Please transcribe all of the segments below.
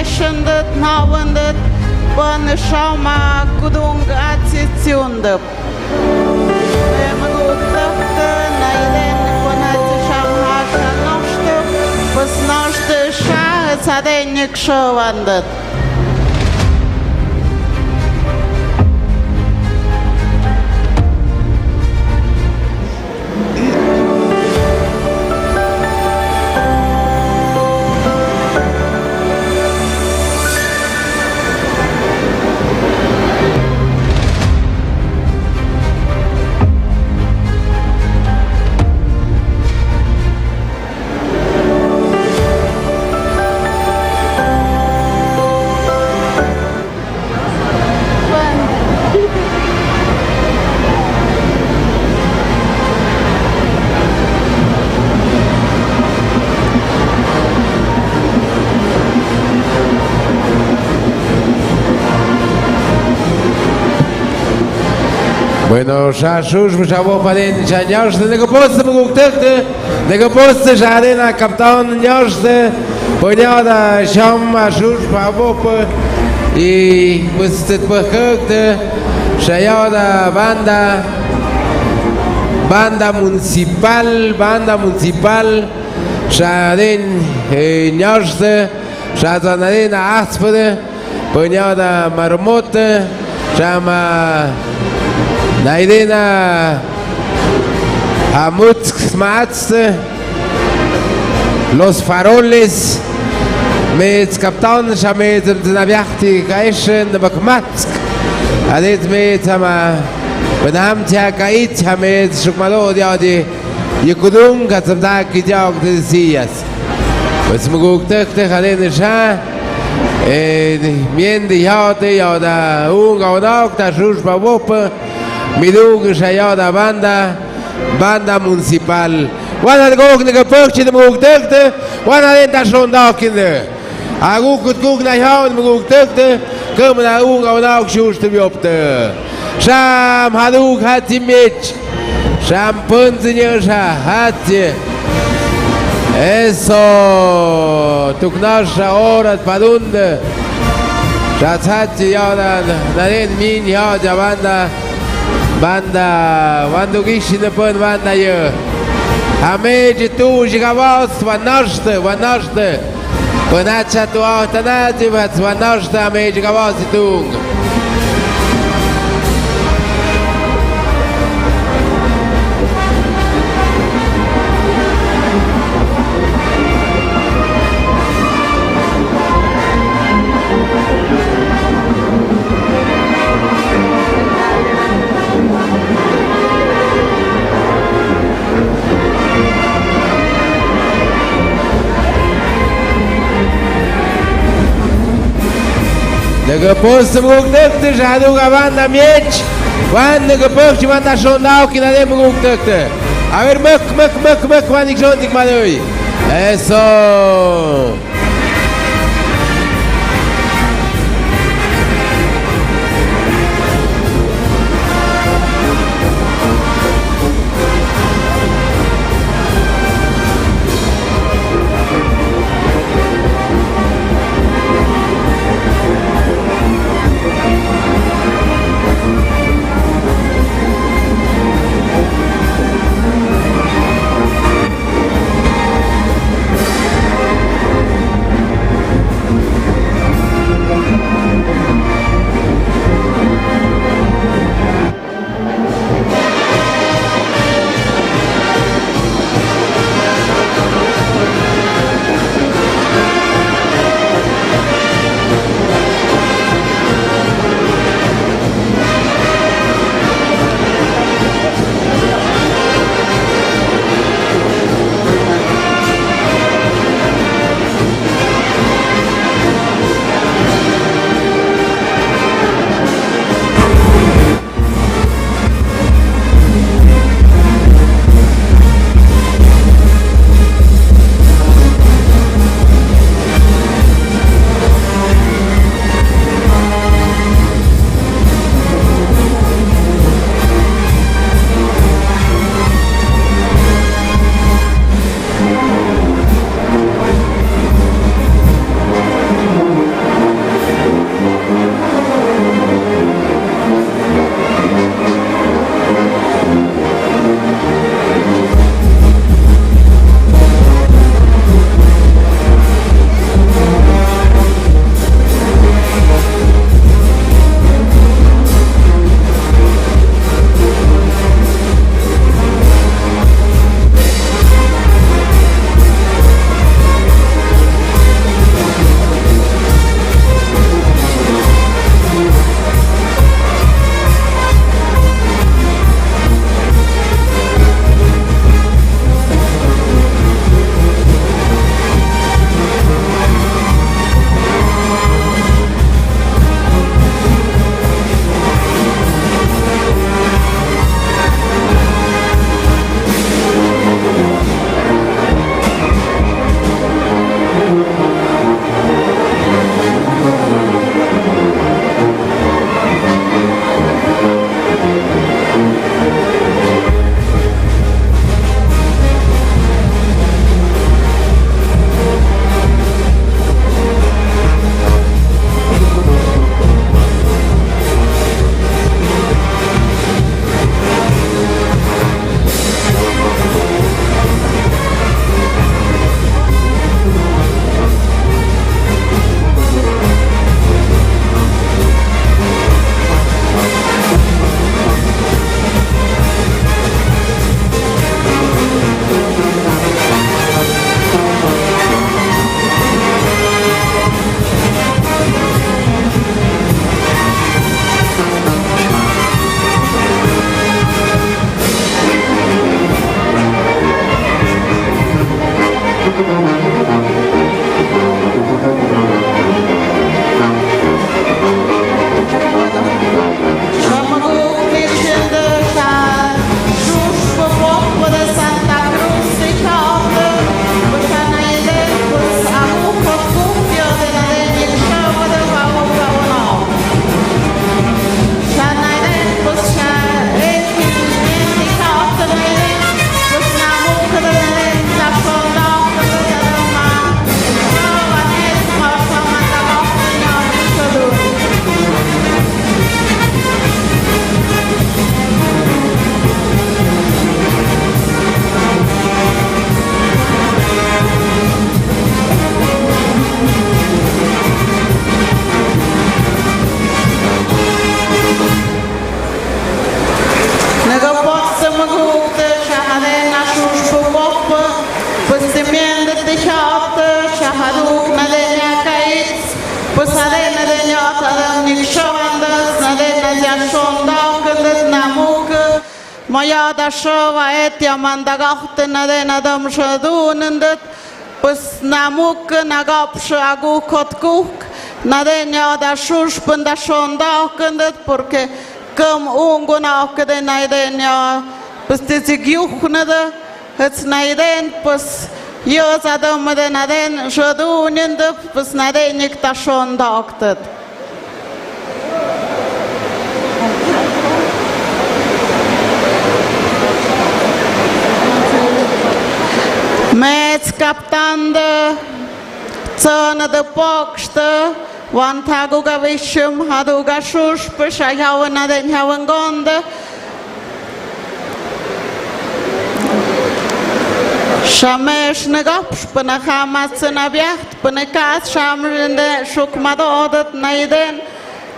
Eschendet, Nauendet, Bonne Schauma, Kudung, Aziziundep. Sadennik шованdet. Bueno, Shashush, Shabo Palin, Shanyosh, the Negopost, the Negopost, Shadina, Captain Yosh, the Ponada, Sham, Ashush, Pavop, y Mustet Pahuk, Shayada, Banda Municipal, Shadin, Yosh, Shazanadina, Aspede, Ponada, Marmote, Shama. Naidina Hamutsk Mats Los Faroles mit Kaptan Shamed Naviachti Gaishen Bakmatsk Adet mit Hama Benhamt ja Kait Hamed Shukmalo Diadi Yukudum Katzamdaki Diog de Sias Was Muguk Tekte Halene Shah Mien die Hate Yada Unga Odak Da Shushba Wope Midug Shayada Banda Municipal. Wana gog ne gepurcht de mug dukte, wana den da schon da kinde. A gug na haun mug dukte, kommen na unga und auch schuste wie op de. Sham hadug hat mit. Sham punzinje hat. Eso, tu knasha orat padunde. Schatz hat ja na den min ja Banda, quando gisci ne poi banda io. A me tu gigavos, vanoste. Ponaccia tu autanati, vanoste a me gigavos tu. Deposto mugdukte, jaduga banda mieć, wann gepocht, wann da schon auch in dem mugdukte. Aber mök, wann ich schon dich mal oi. Eso. moja da šova etja mandagahte na den adam šadunendet, pus namuk nagapš agu kot kuk, na den ja da šušpen da šondakendet, porque kam ungunakede na den ja, pus tizig juhnede, het na den pus Jos adam na den šadunendet, pus na den ik da šondaktet. Met kaptan de zona de pokste, want haguga vishum haduga shushpe shayawan na den hawan gonde. Shamesh na gapsh pena khamat na biacht pena kas shamrinde shukmadodat na iden.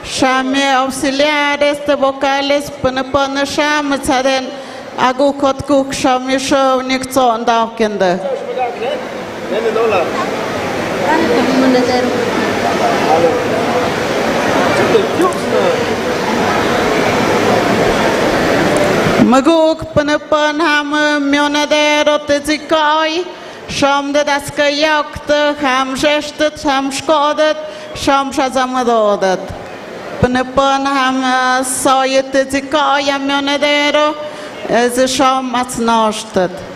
Shame auxiliares de vocales pena pena sham tsaden. Agu kot kuk shami show nik zon daukende. Maguk penepan ham mionadero te zikai, sham de das kajakte, ham gestet, ham skodet, sham shazamadodet. Penepan ham soye te zikai am mionadero, ez sham matsnostet.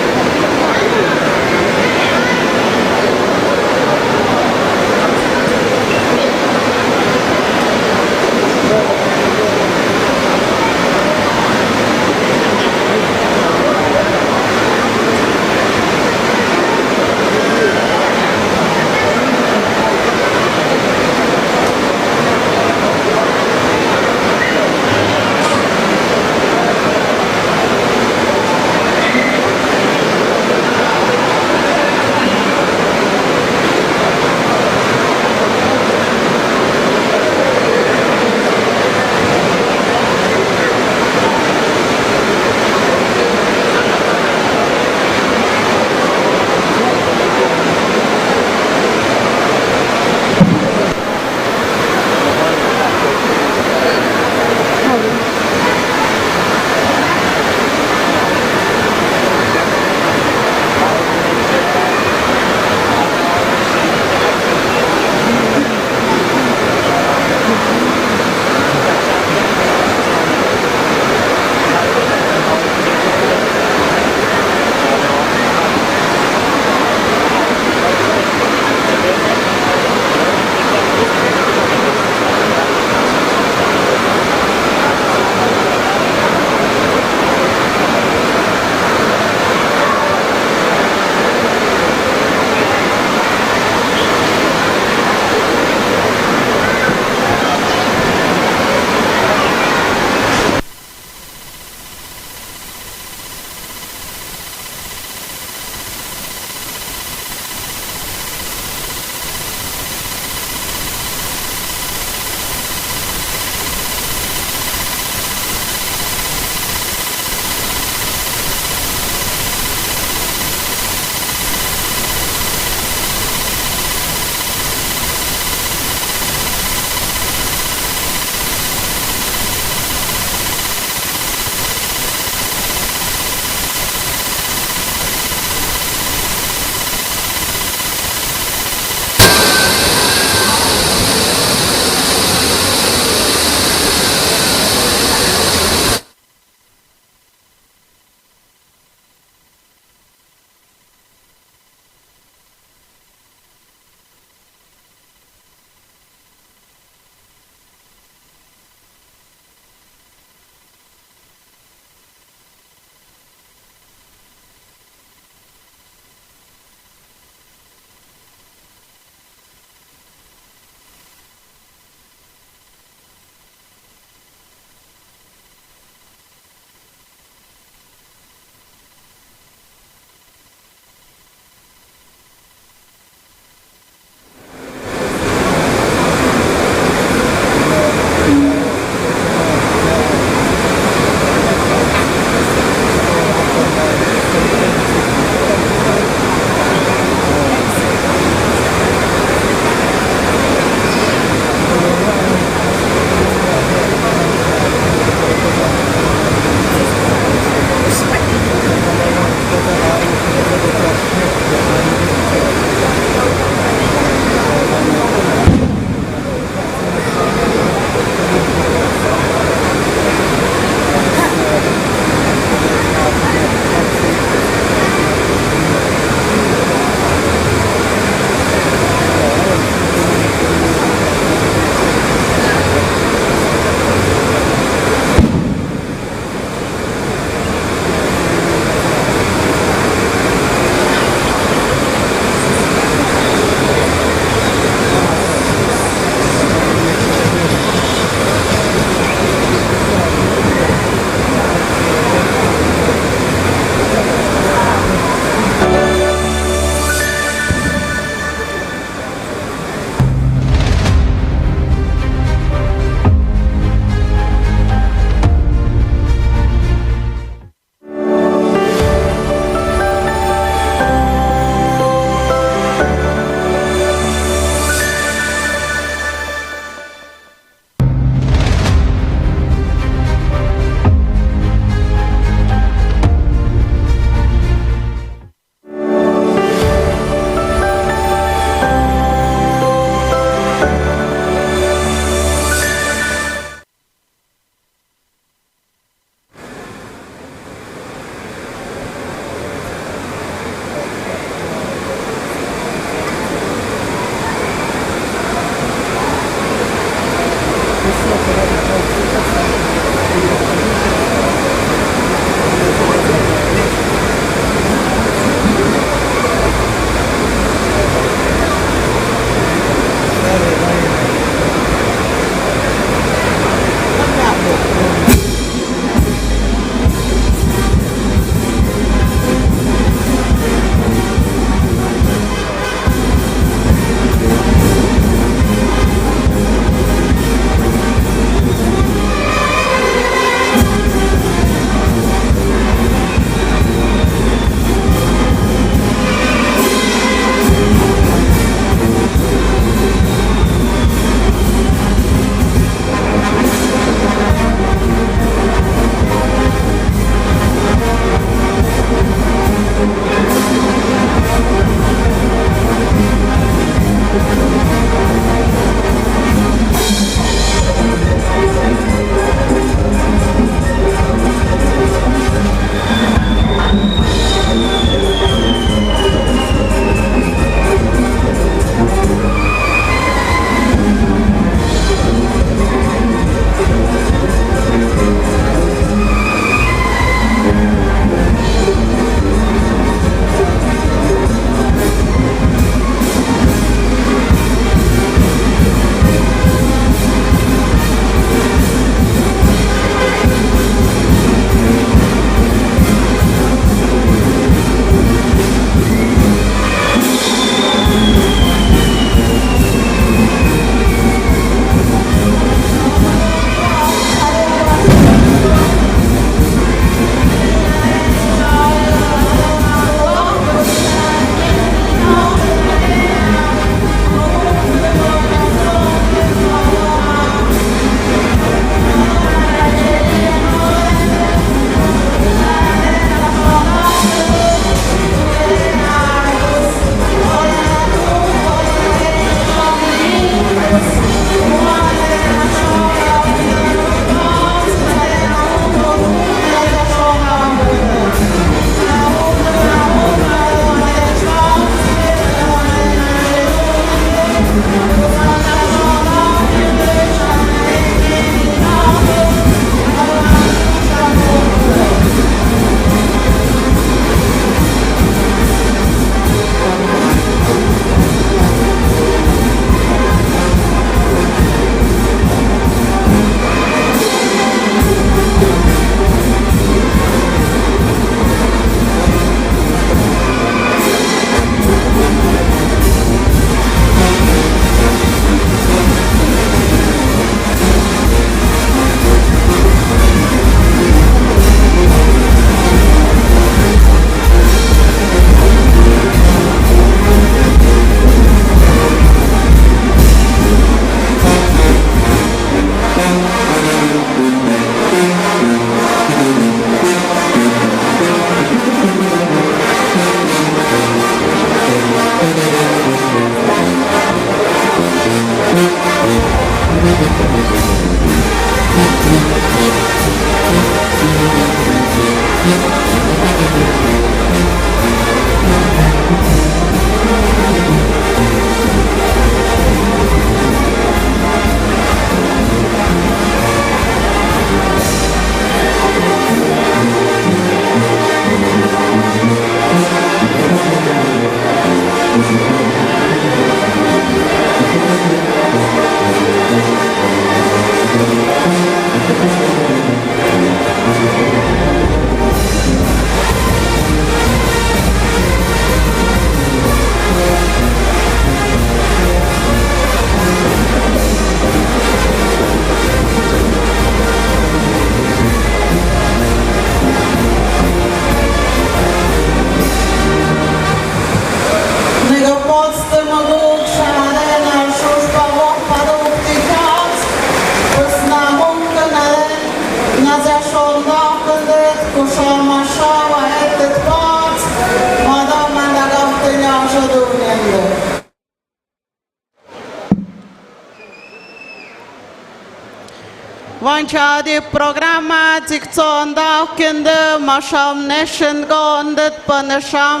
Vanchadi programa cikconda kinde masham nation gondet panasham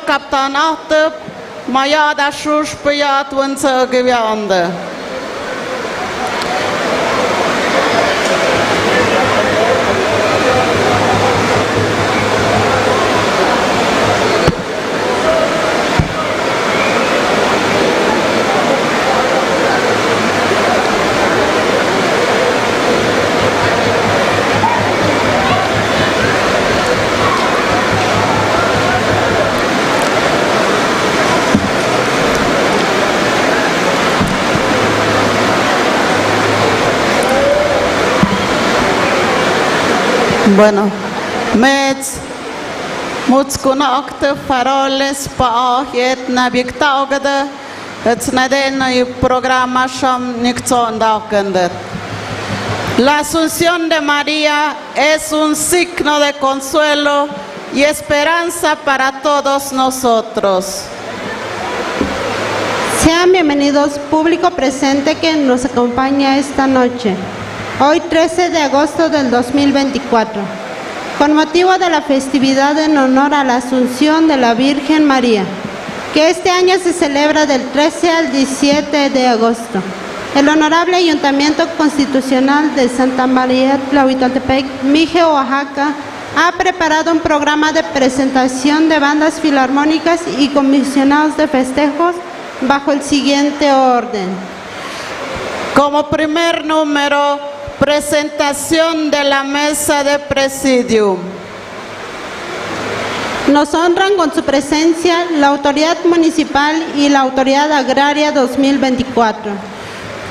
kaptan ahtep mayada shush payat wansa gevyande. Bueno, met mutskunakte faroles pa ahiet na biktaugade, het nadena y programa sham niktsondakendet. La Asunción de María es un signo de consuelo y esperanza para todos nosotros. Sean bienvenidos, público presente que nos acompaña esta noche, hoy 13 de agosto del 2024, con motivo de la festividad en honor a la Asunción de la Virgen María. que este año se celebra del 13 al 17 de agosto. El Honorable Ayuntamiento Constitucional de Santa María Tlahuitoltepec, Mije, Oaxaca, ha preparado un programa de presentación de bandas filarmónicas y comisionados de festejos bajo el siguiente orden. Como primer número, presentación de la mesa de presidium. Nos honran con su presencia la Autoridad Municipal y la Autoridad Agraria 2024.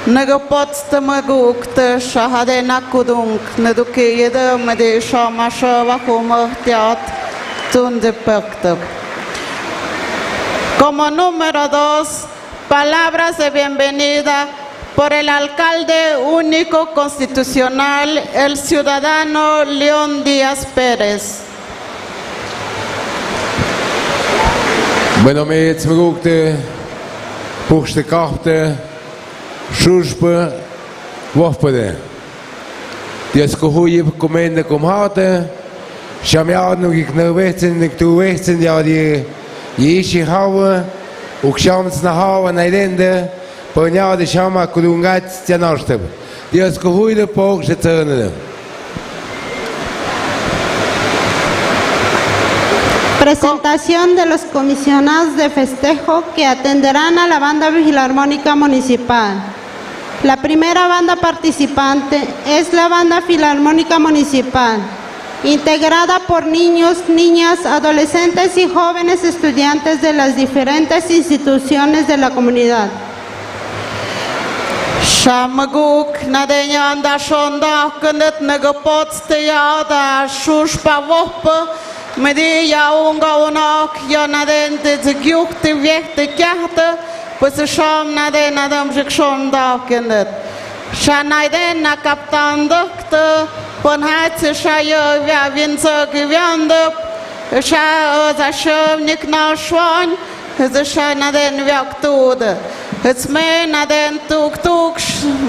Nagapotstamagookte shahadena kudunk nadukeyede mede shamasha vakumahtiat tundepaktab. Como número 2, palabras de bienvenida por el alcalde único constitucional, el ciudadano León Díaz Pérez. Bueno, me jetzt magukte, puchte kachte, schurspe, wofpede. Dies kohuye komende komhate, shamiadnu geknowetsen, nektuwetsen, ja die ishi hawe, ukshams na hawe naidende, ponyade shama kulungat tjanarsteb. Dies kohuye pokse tönene. Presentación de los comisionados de festejo que atenderán a la banda filarmónica municipal. La primera banda participante es la banda filarmónica municipal, integrada por niños, niñas, adolescentes y jóvenes estudiantes de las diferentes instituciones de la comunidad. Shamaguk nadenyanda shonda kundet nagapotste yada shushpa woppa. Media unga unak ja nadente zgyukte vjekte kjahte, pues sham nade nadam jikshom dakendet. Shanaiden na kaptan dukte, pon hatse shayo vja vinzog vjanduk, sha za shom nikna shwan, ze shanaden vjaktude. Het me naden tuk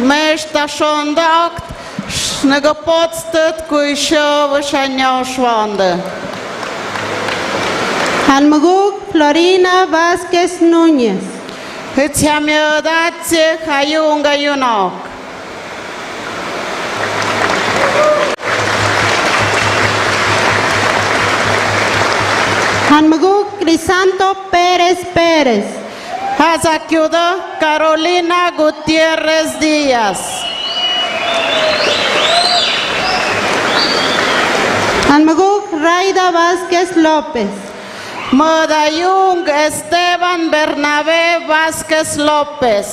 mesta shon dakt, snagapotste kuisho shanya shwande. Almaguk Florina Vázquez Núñez. Hitshamyodatse Hayunga Yunok. Almaguk Crisanto Pérez Pérez. Hazakyuda Carolina Gutiérrez Díaz. Almaguk Raida Vázquez López. Modayung Esteban Bernabé Vázquez López.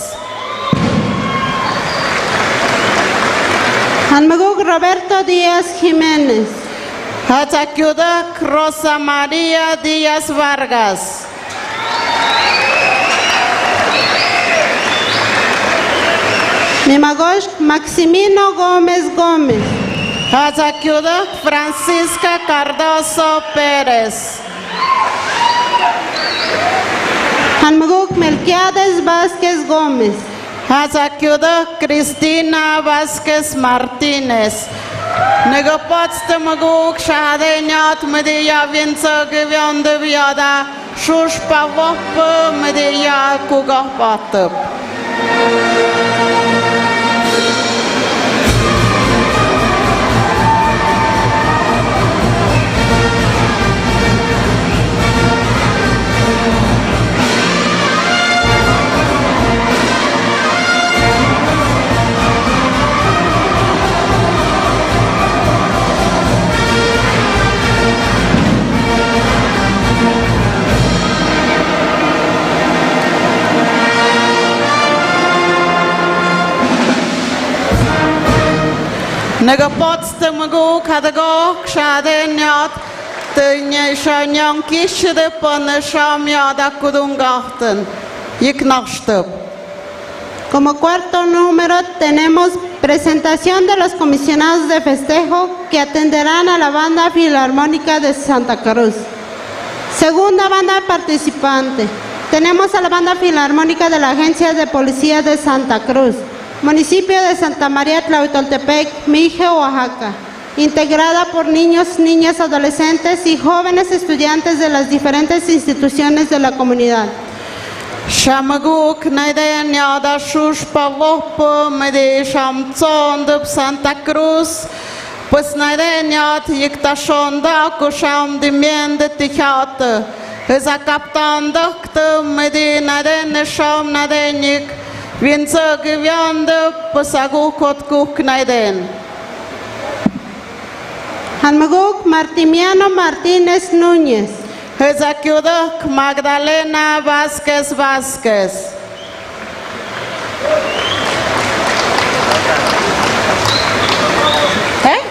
Almaguk Roberto Díaz Jiménez. Hazakyuda Rosa María Díaz Vargas. Mimagosh Maximino Gómez Gómez. Hazakyuda Francisca Cardoso Pérez. Almaguk Melquiades Vázquez Gómez. Hazakyuda Cristina Vázquez Martínez. Negapotste maguk shahadenyat media vinzog vyande vyada shushpa wop media kugahpatep. Negapotste maguk hadagok shadenyat tynye shanyang kishde pone shamyada kudungachten yiknashtep. Como cuarto número tenemos presentación de los comisionados de festejo que atenderán a la banda filarmónica de Santa Cruz. Segunda banda participante. Tenemos a la banda filarmónica de la Agencia de Policía de Santa Cruz, municipio de Santa María Tlahuitoltepec, Mije, Oaxaca, integrada por niños, niñas, adolescentes y jóvenes estudiantes de las diferentes instituciones de la comunidad. Shamaguk naiden yada shushpa vopo mede shamtsond Santa Cruz. Pues naiden yad yiktashonda kusham dimiende tichate. Esa kaptan dokte mede naiden sham naiden yik. Vince gewiande pues agukot kuk naiden. Hanmaguk Martimiano Martínez Núñez. Esa kiudok Magdalena Vázquez Vázquez. ¿Eh?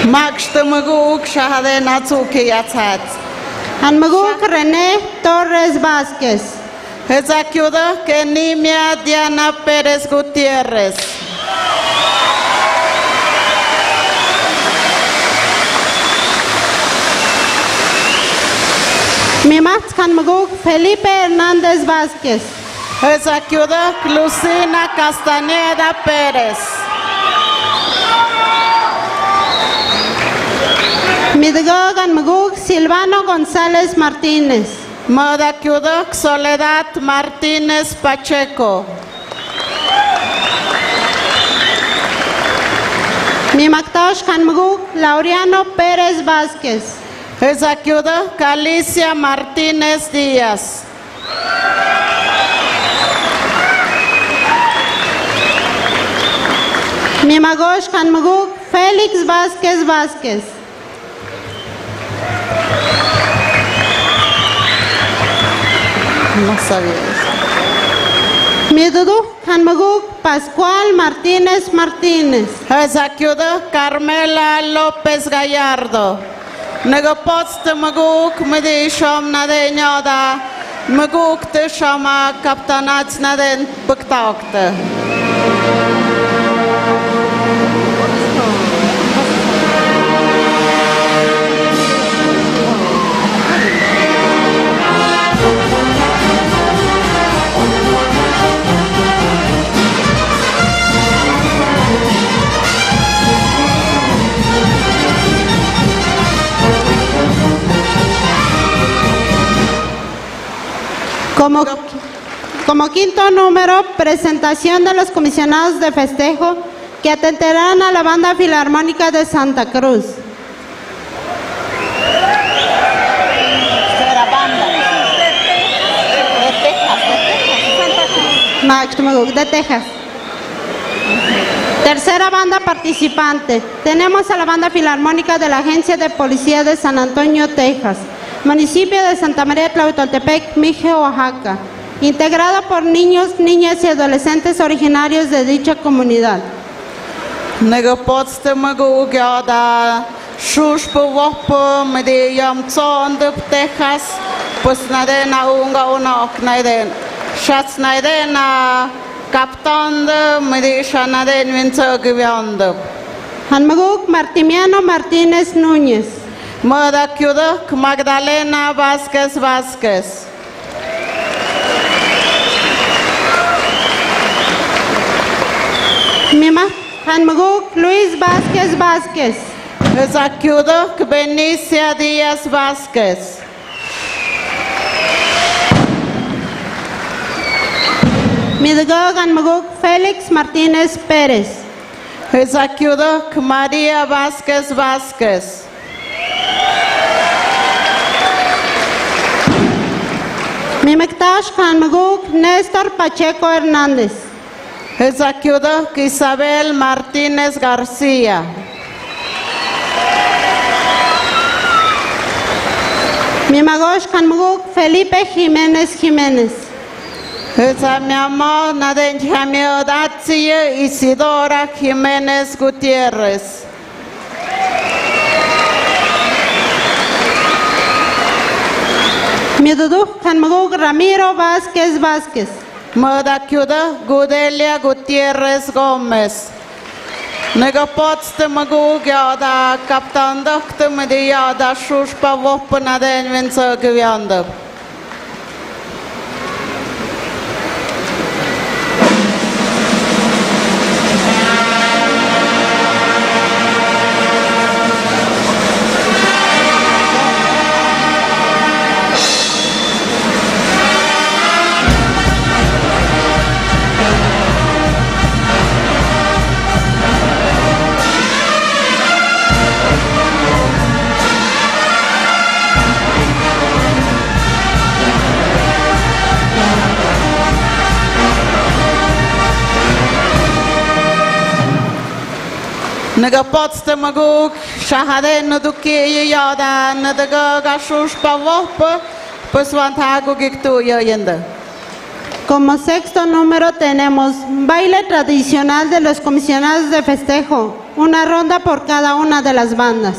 Magshtamaguk Shahade Natsuki Yatzat. Hanmaguk René Torres Vázquez. Esa kiudok Enimia Diana Pérez Gutiérrez. Mimax Hanmaguk Felipe Hernández Vázquez. Esa kiudok Lucina Castañeda Pérez. Midgog Hanmaguk Silvano González Martínez. Moda kiudok Soledad Martínez Pacheco. Mimaktosh Hanmaguk Laureano Pérez Vázquez. Esa kiudok Alicia Martínez Díaz. Mimagosh Hanmaguk Félix Vázquez Vázquez. No sabía eso. Midudu Hanmaguk Pascual Martínez Martínez. Esa kiudok Carmela López Gallardo. Negopotste maguk medi shom nadenyada. Maguk te shama kaptanats naden buktaukte. Como quinto número, presentación de los comisionados de festejo que atenderán a la Banda Filarmónica de Santa Cruz. De Texas. Tercera banda participante. Tenemos a la Banda Filarmónica de la Agencia de Policía de San Antonio, Texas. Municipio de Santa María Tlahuitoltepec, Mije, Oaxaca, integrada por niños, niñas y adolescentes originarios de dicha comunidad. Negopotste maguk yada shushpo wopo medi yamtson de Texas. Pues nadena unga unok naden. Shats nadena kaptan de medi shanaden vince gewiande. Hanmaguk Martimiano Martínez Núñez. Moda kiudok Magdalena Vázquez Vázquez. Mima Hanmaguk Luis Vázquez Vázquez. Esa kiudok Benicia Díaz Vázquez. Midgog Hanmaguk Félix Martínez Pérez. Esa kiudok María Vázquez Vázquez. Mimektash Hanmaguk Néstor Pacheco Hernández. Esa kiudok Isabel Martínez García. Mimagosh Hanmaguk Felipe Jiménez Jiménez. Esa mi amor naden Jamiodacia Isidora Jiménez Gutiérrez. Midudu Hanmaguk Ramiro Vázquez Vázquez. Moda kiudok Gudelia Gutiérrez Gómez. Negopotste maguk yada kaptan dokte medi yada shushpa wopo naden vince gewiande. Nagapotste maguk shahaden nuduki yada nadaga gashush pavopa pues vantago giktu yenda. Como sexto número tenemos baile tradicional de los comisionados de festejo, una ronda por cada una de las bandas.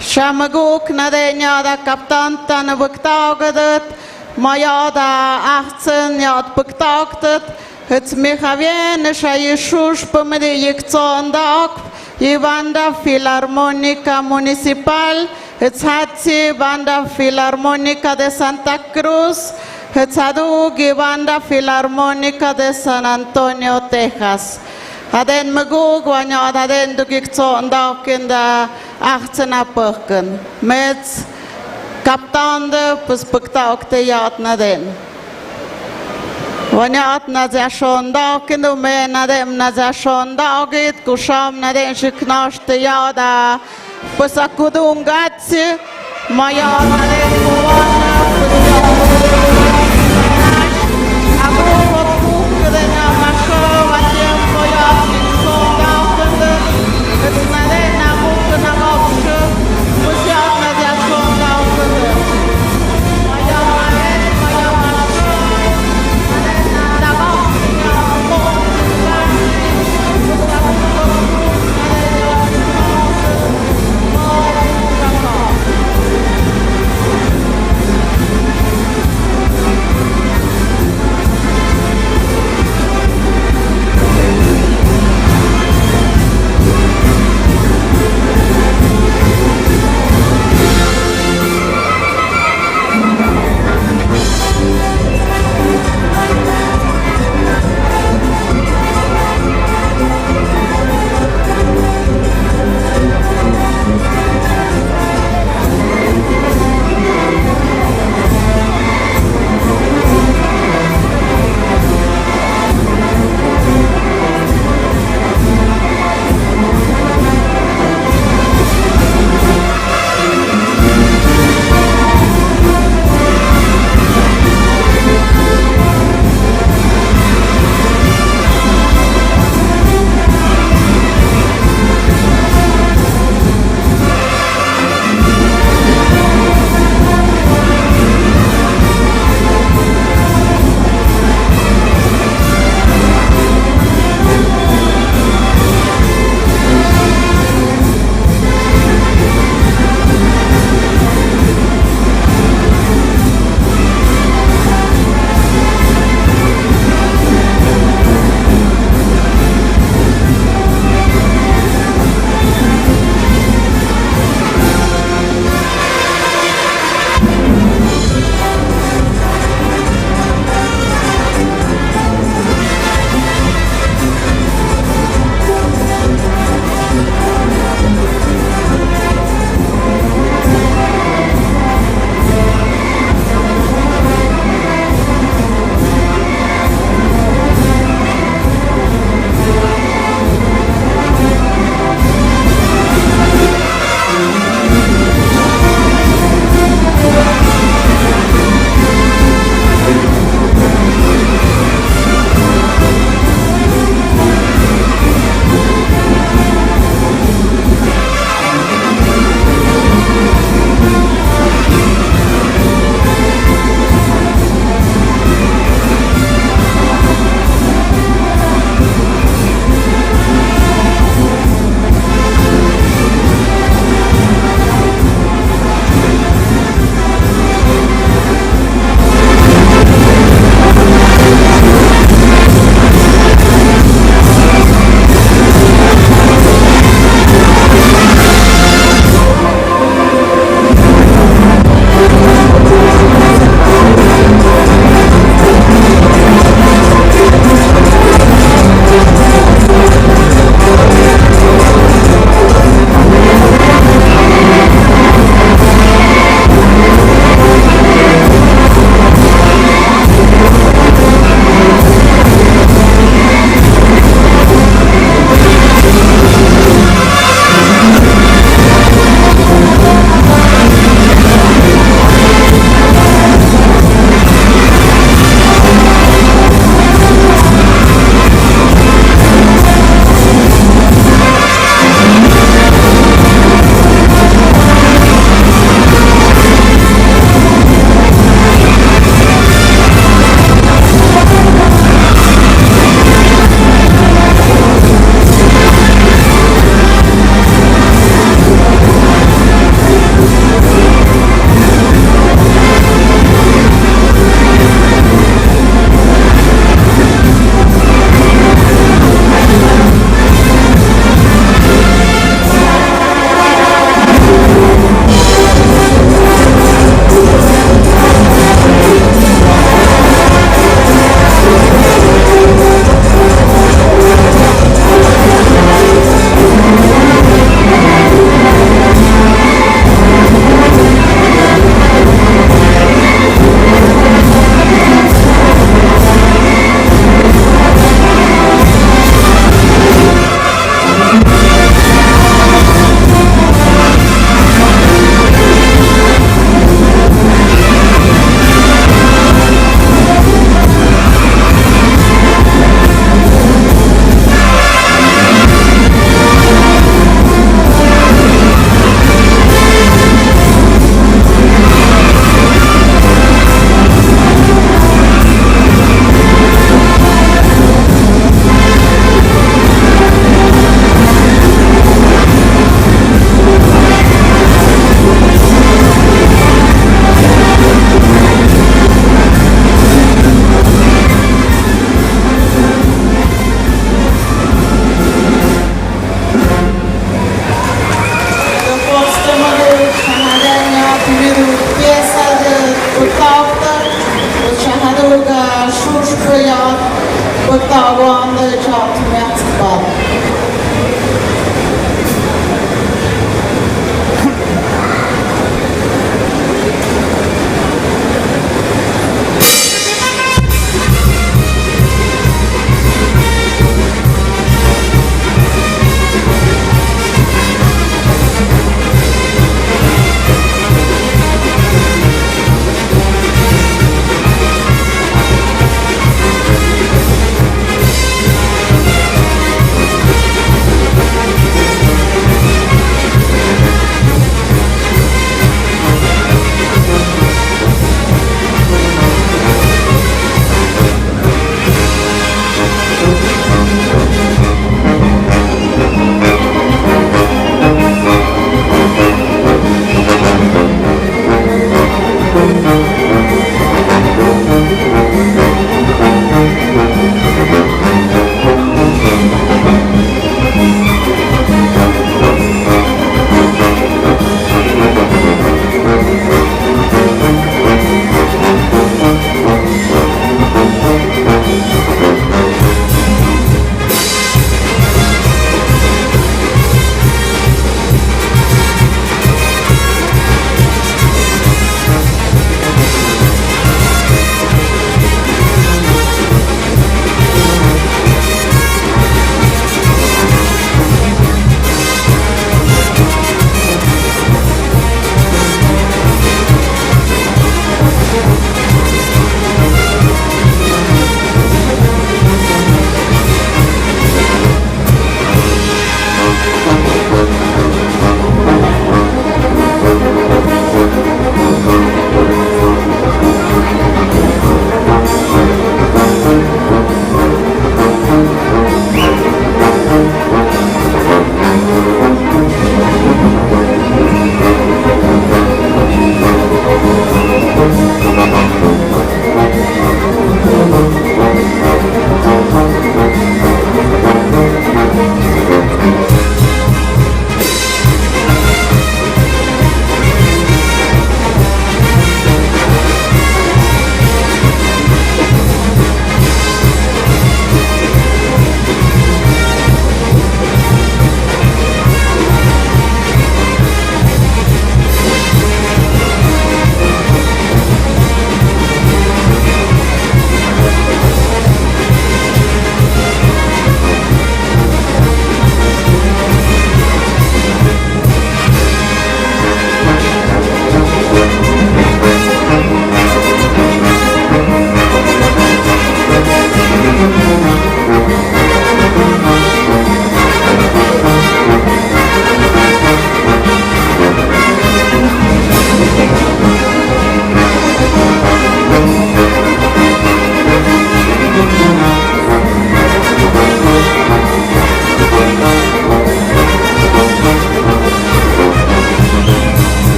Shamaguk nadenya da kaptan tan buktagedet mayada 18 yad buktagedet het mechavien shayeshush pomede yektsondak Banda Filarmónica Municipal, Hetzi Banda Filarmónica de Santa Cruz, Hetzadugi Banda Filarmónica de San Antonio, Texas. Aden magug wanyad aden dugikzo ndok in de 18 apurken. Met kaptande puspektaukte yad naden. Wanyat na zashonda kindu me nadem na zashonda git kusham naden shiknashte yada pusakudungatsi maya naden kuwana abu kudena masho watem koya sonda kundu naden abu kuna gopshu pusyat na zashonda kundu maya naden maya masho out Metzbad.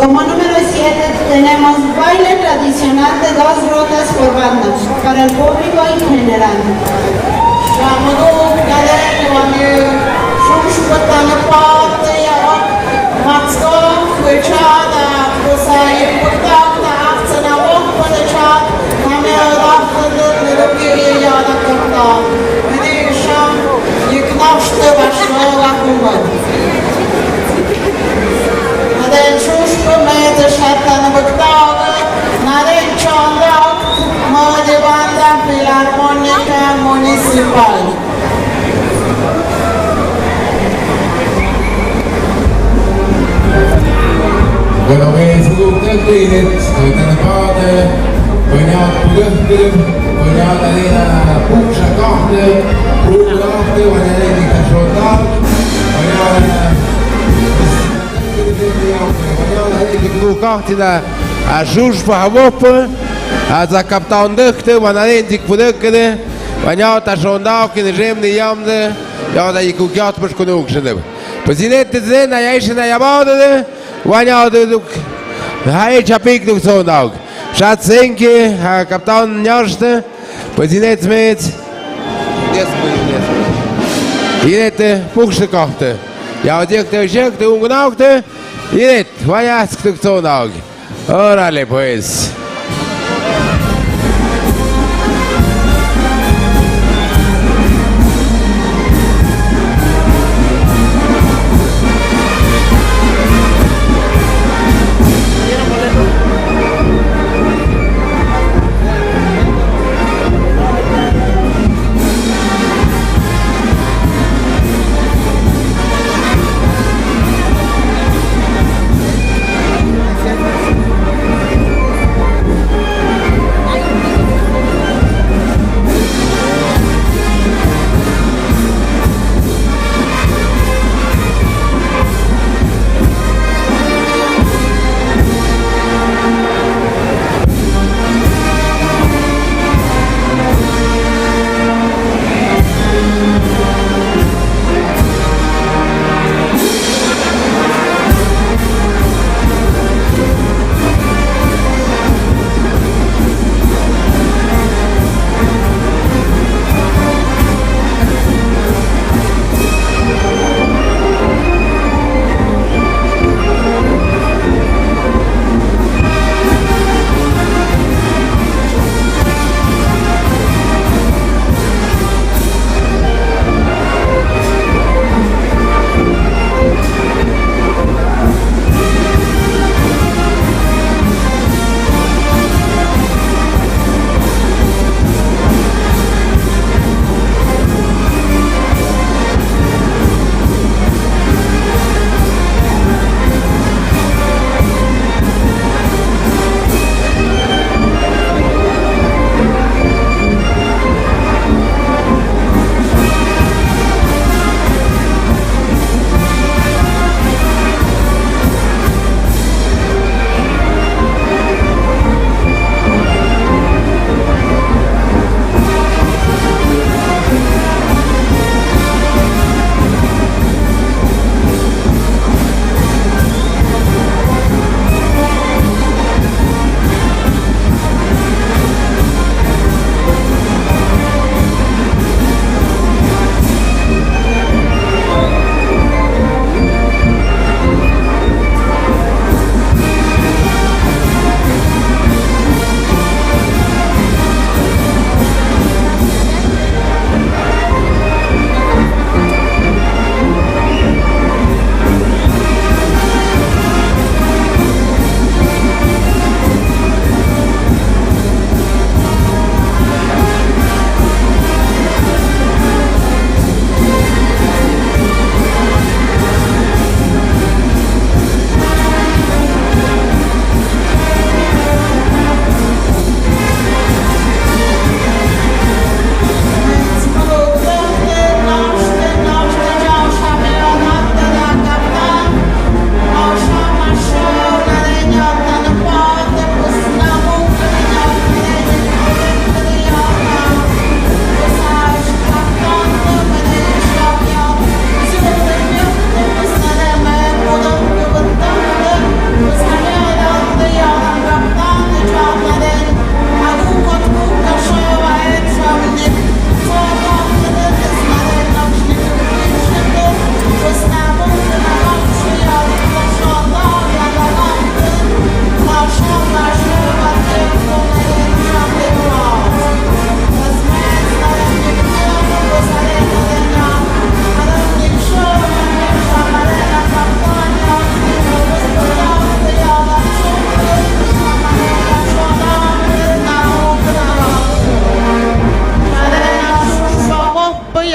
Como número 7 tenemos baile tradicional de 2 rondas por banda, para el público en general. Filarmónica Municipal. Bueno, me sugu tăgâiret, tănăpată, păneat pulăhtă, păneat arena pușa cahtă, pulăhtă, vanelenică șotat, păneat Kahtina a Jujpa Havopa, a Zakaptaun Dăhtă, Vanalentic Pudăcăde, Vaneaut a Șondau, când Jemne Iamde, iau da Icuchiat Pășcunucșădă. Păzinete Zena, Iași na Iabaudă, Vaneaut de Duc, aici a pic Duc Sondau. Șat Senke, a Captaun Njaștă, păzineți meți, Inete, Puxtă Kahtă, iau Dăhtă, Jăhtă, Ungunaută, Inet, Vanească Duc Sondau. Órale pues.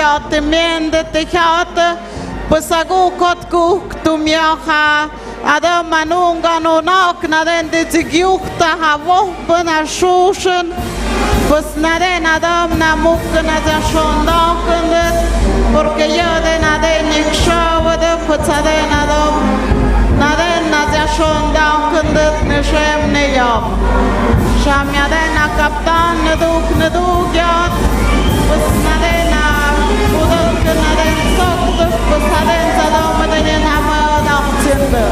yatimiende tejata pues agukot kuk tumyaha ada manunga no nak na den de tigukta havo bana shushen pues na den adam na muk na ja shondakundet porque yo de na den ikshawde pues den adam na den na ja shondakundet ne shem ne yam sham ya den na kaptan ne duk yat pues na den na budok na den sok pues na den sadam den na ma daqtinde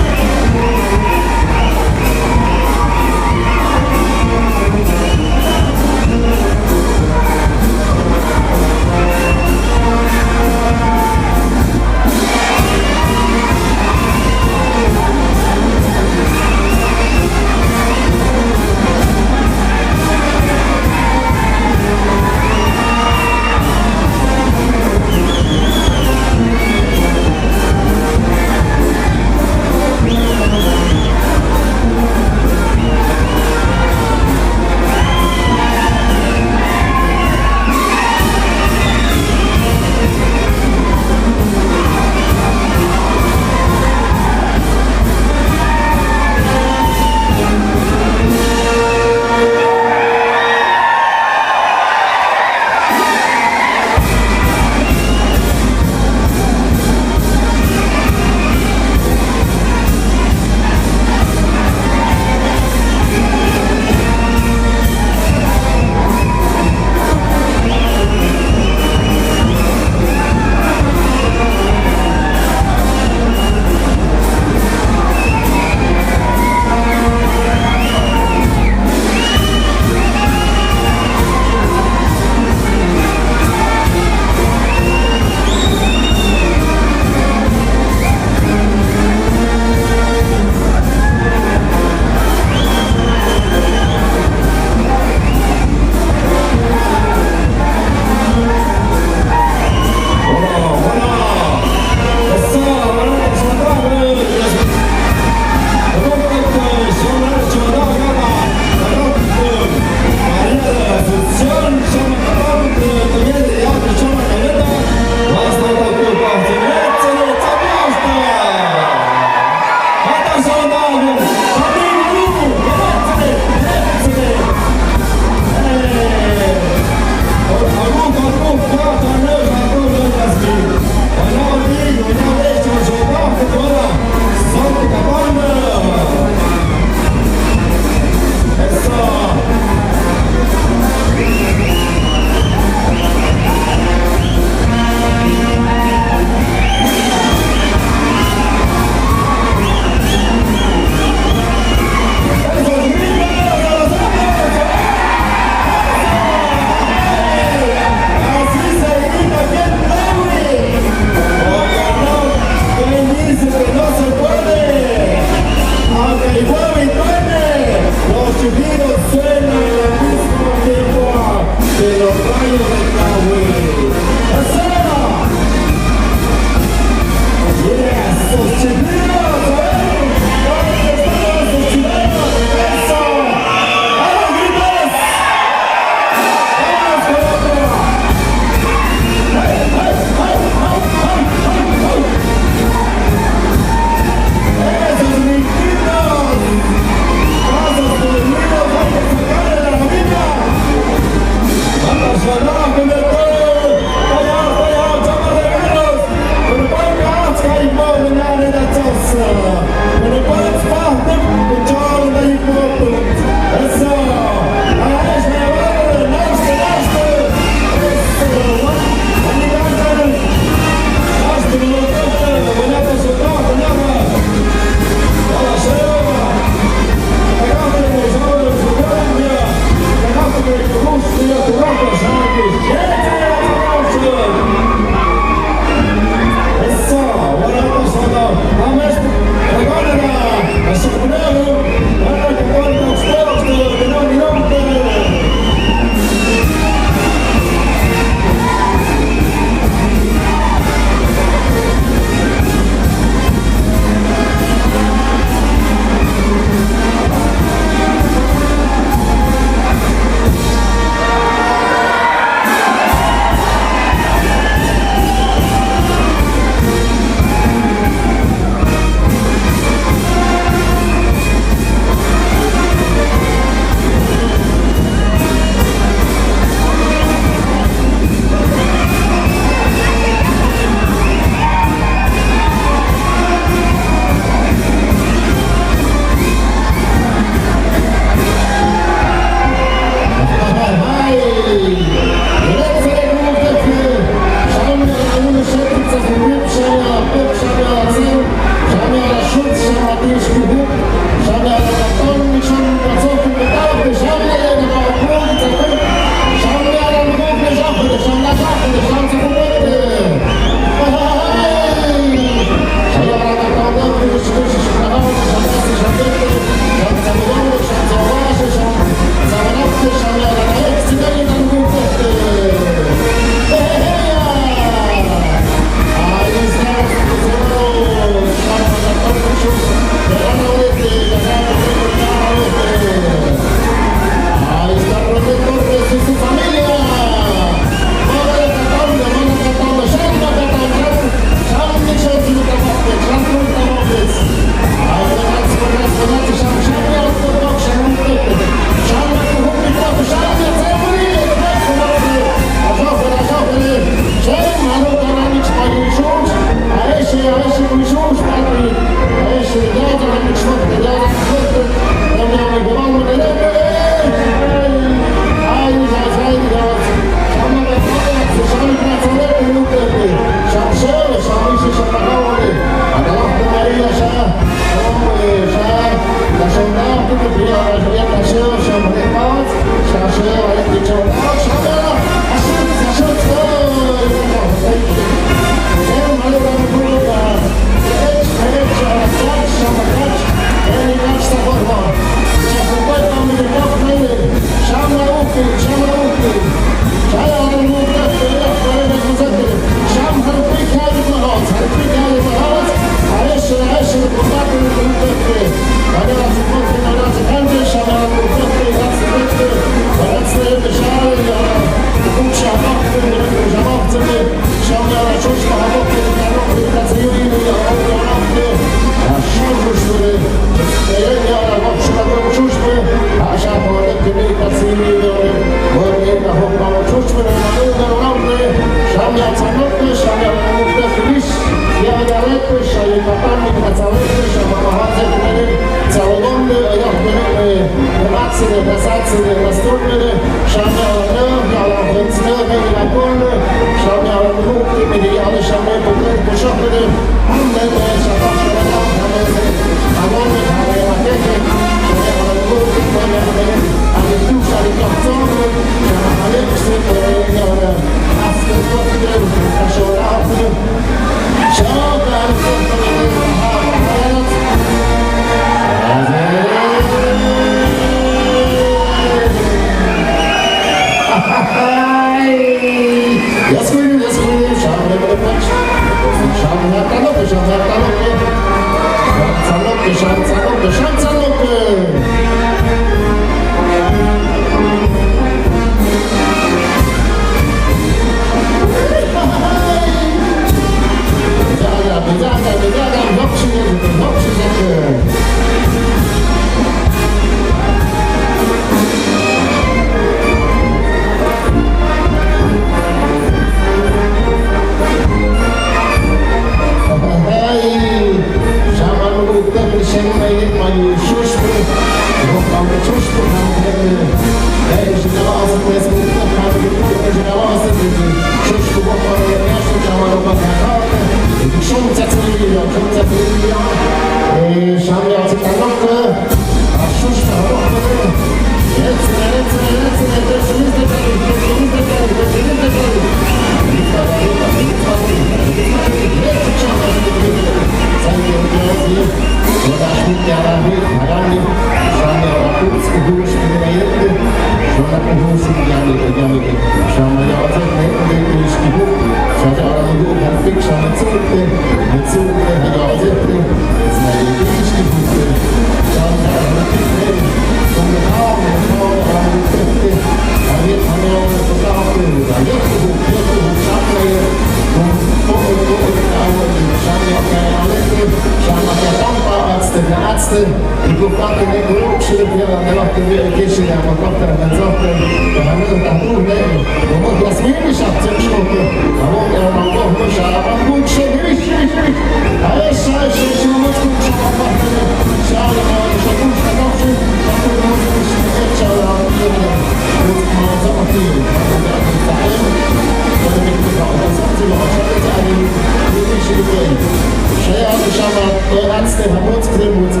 Ärzte, Verbotsgrill,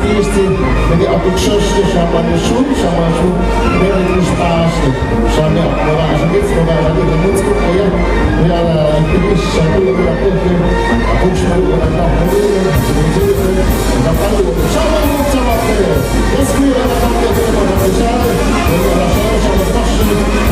uczciwie, szamany szum, szamanu, wiele niż paszty. Szamia, poważnie, poważnie, nie móc kupuję. Ja kiedyś szanuję na pewno, a później na pewno, zapaliło. Szamanu, szamany, jest chwila na pewno, tylko na wyżale, na szamanu, szamanu, na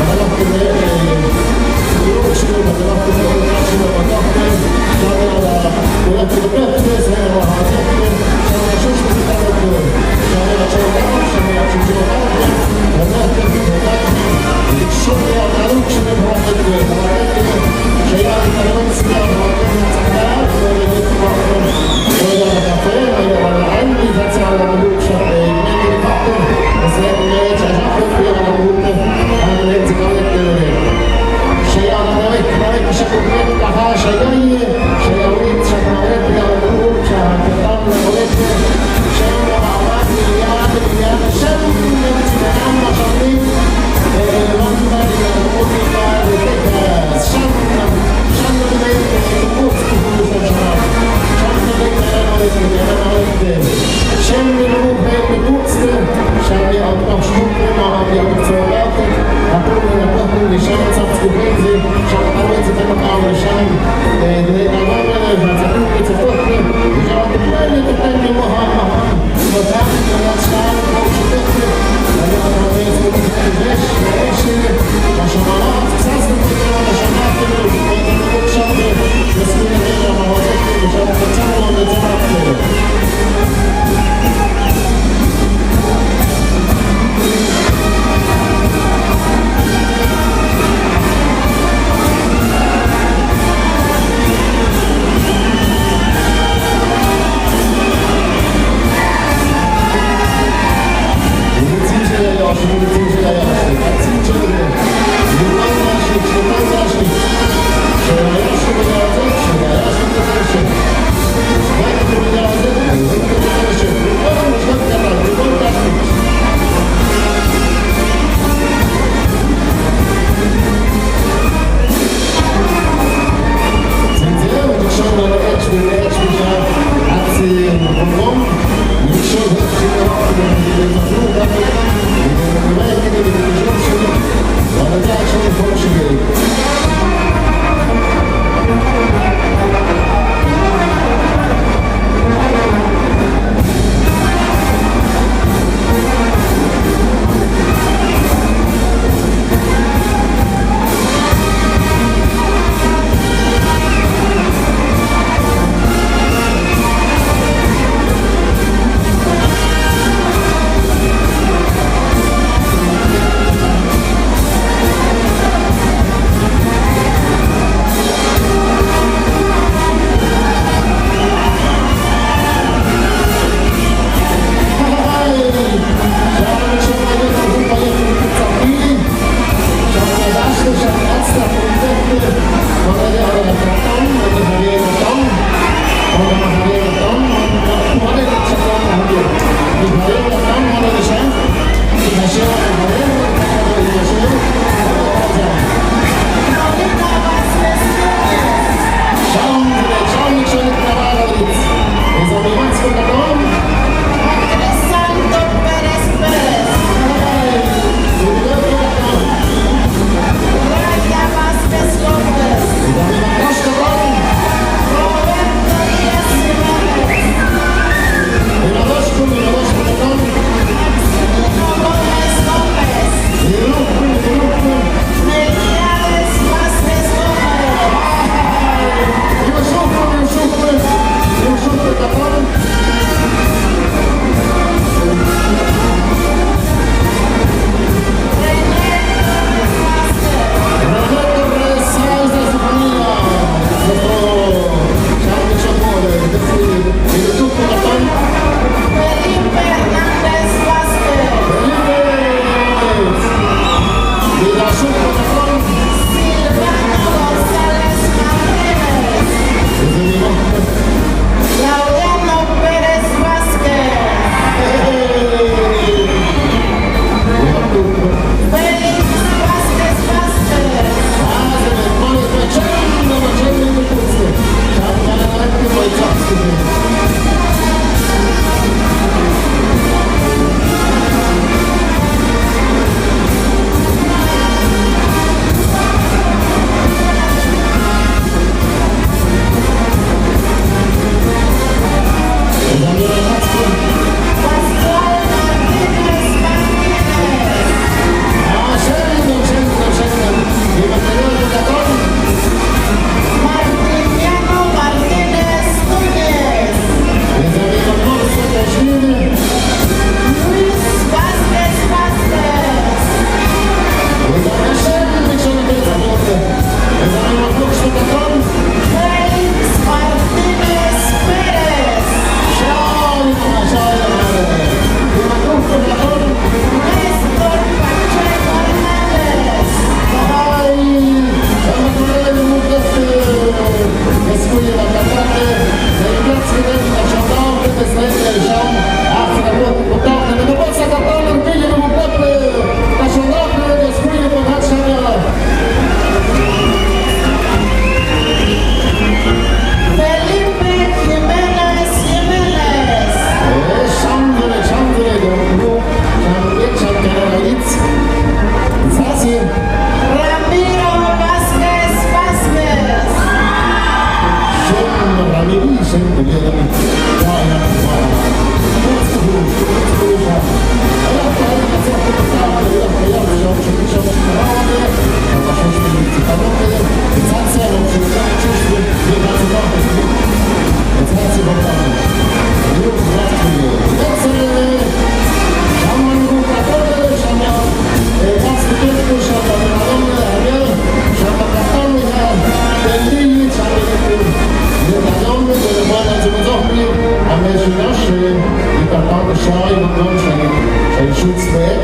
Schei und dann ein Schutzwert,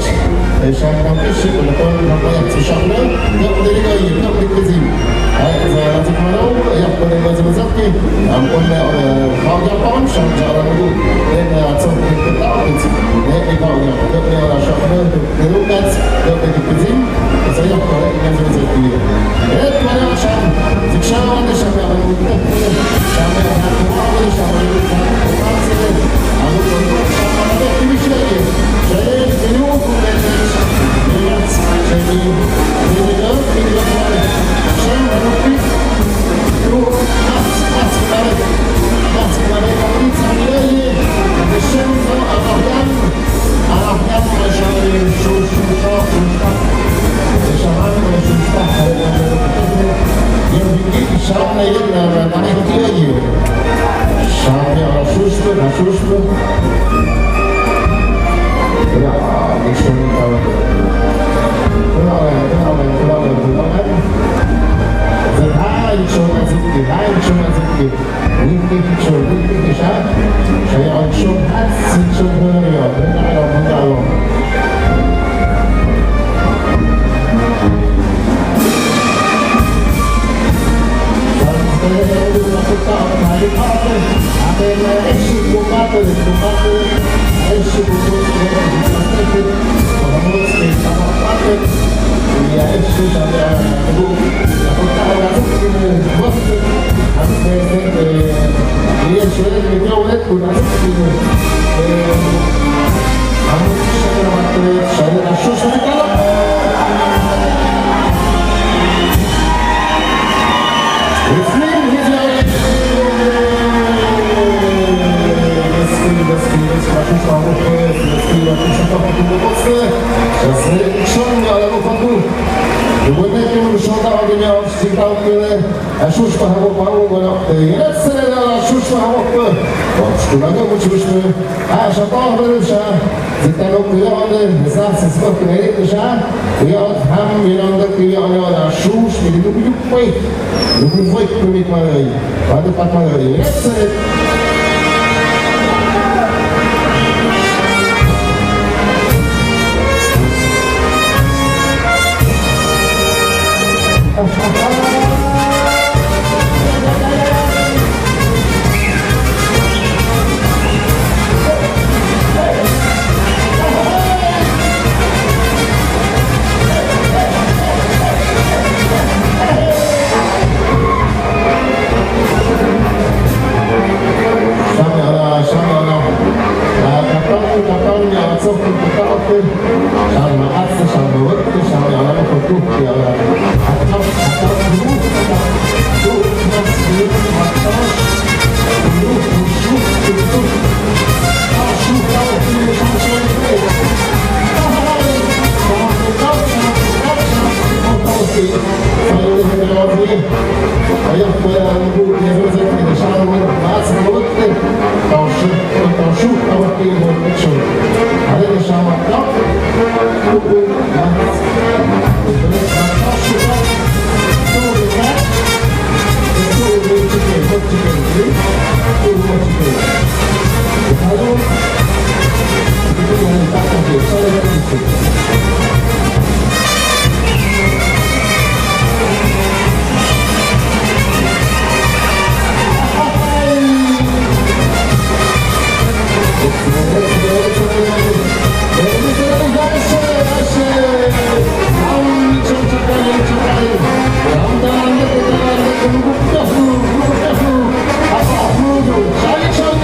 scheint am Tisch und dann noch mal zu schaffen. Ja, und der Liga, noch nicht gesehen. Also ich mal auch, ich habe den ganzen gesagt, und Frau Japan schon jalan dulu, dan langsung kita tahu sih, ini kalau yang kita orang syahrul, gerukas, kita dikizim, saya kalau ingin seperti itu. Mana macam, jika anda sampai orang itu, sampai orang tua, sampai orang sini, aku pun sampai ada ini lagi. Saya ini bukan ini, saya ini dah, saya berpikir, Charlie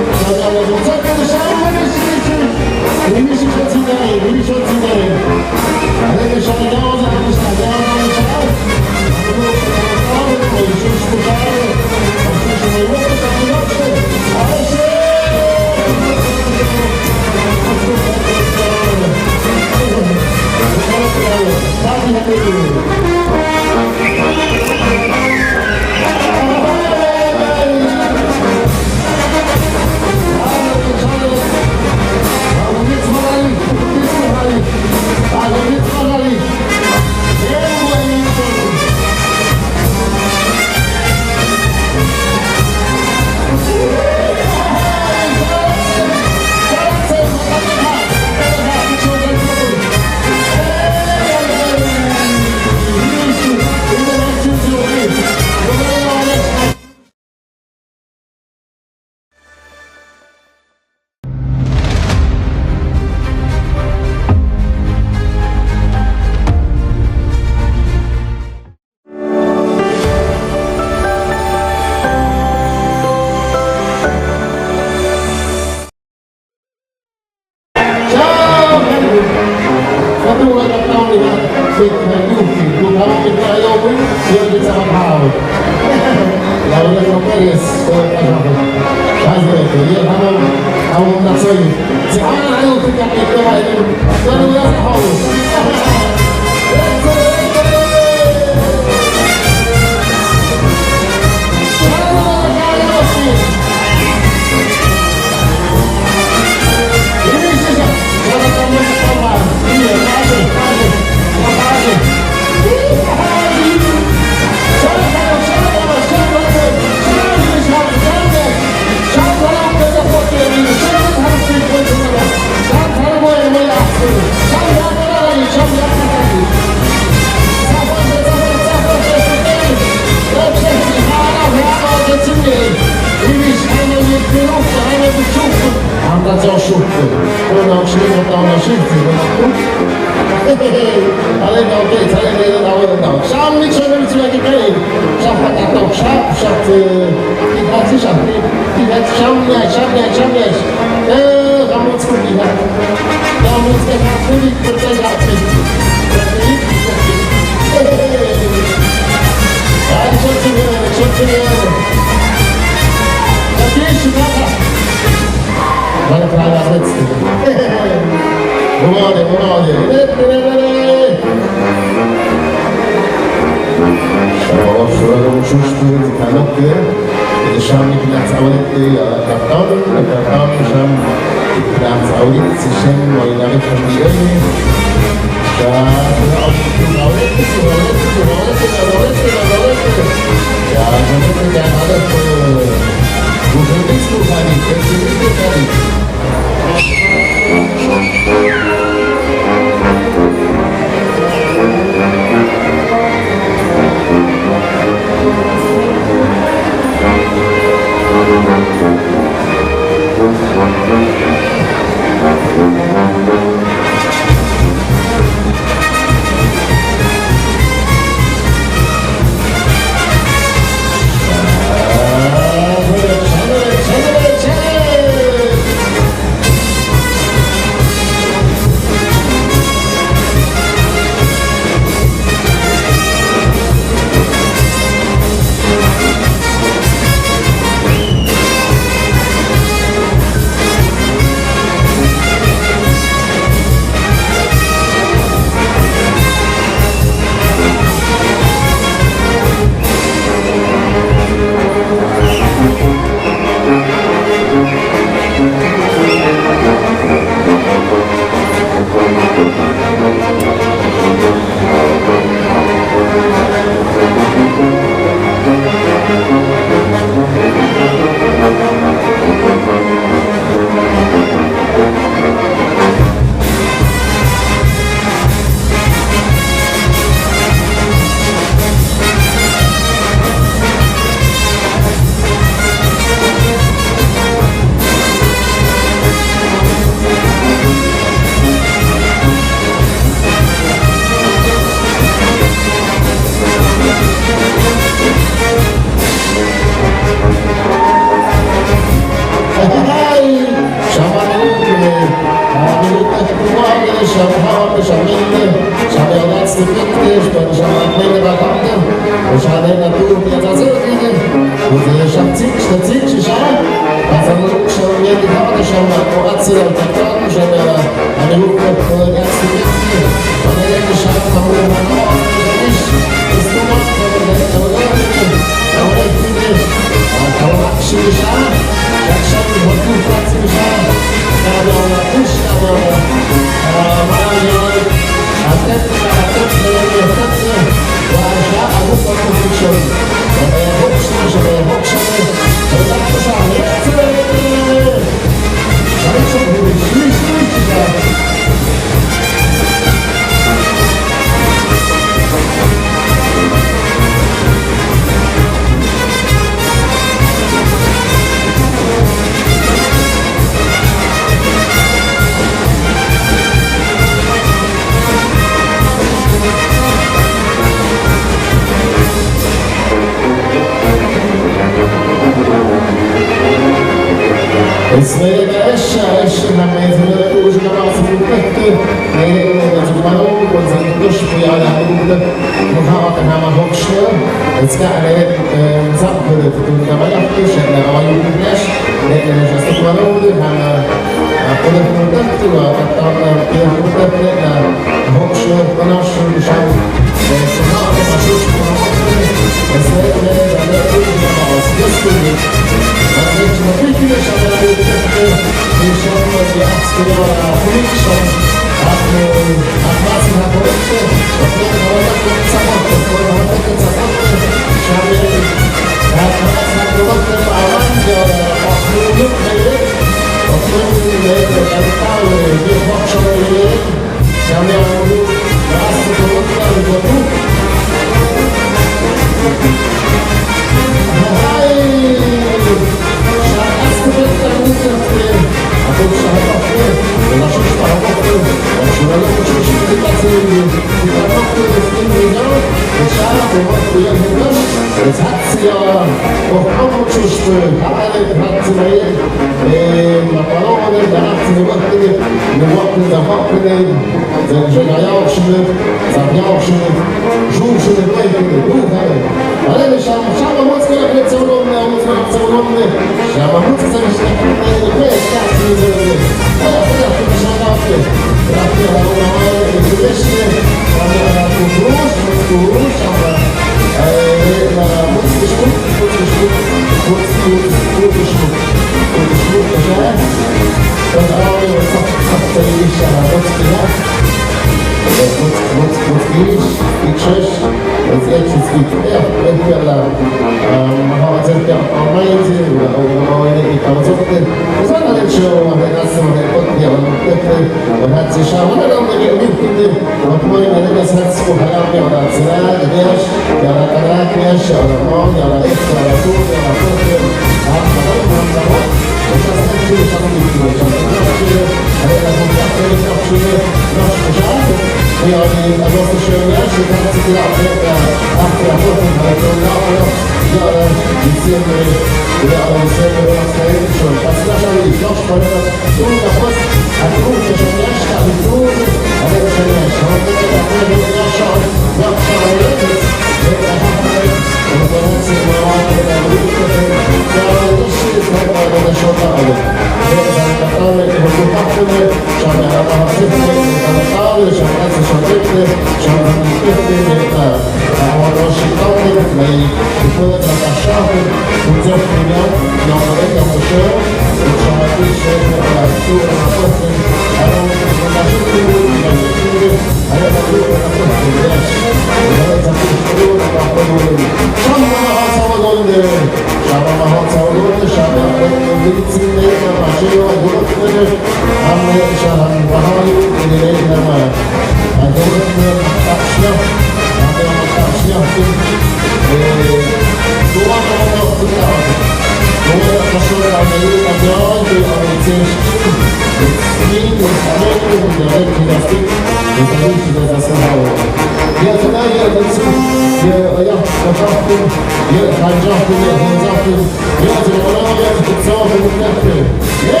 Yeah,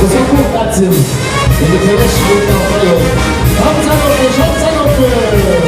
Wysoko pracy, żeby koniecznie udawają. Rządza nowy!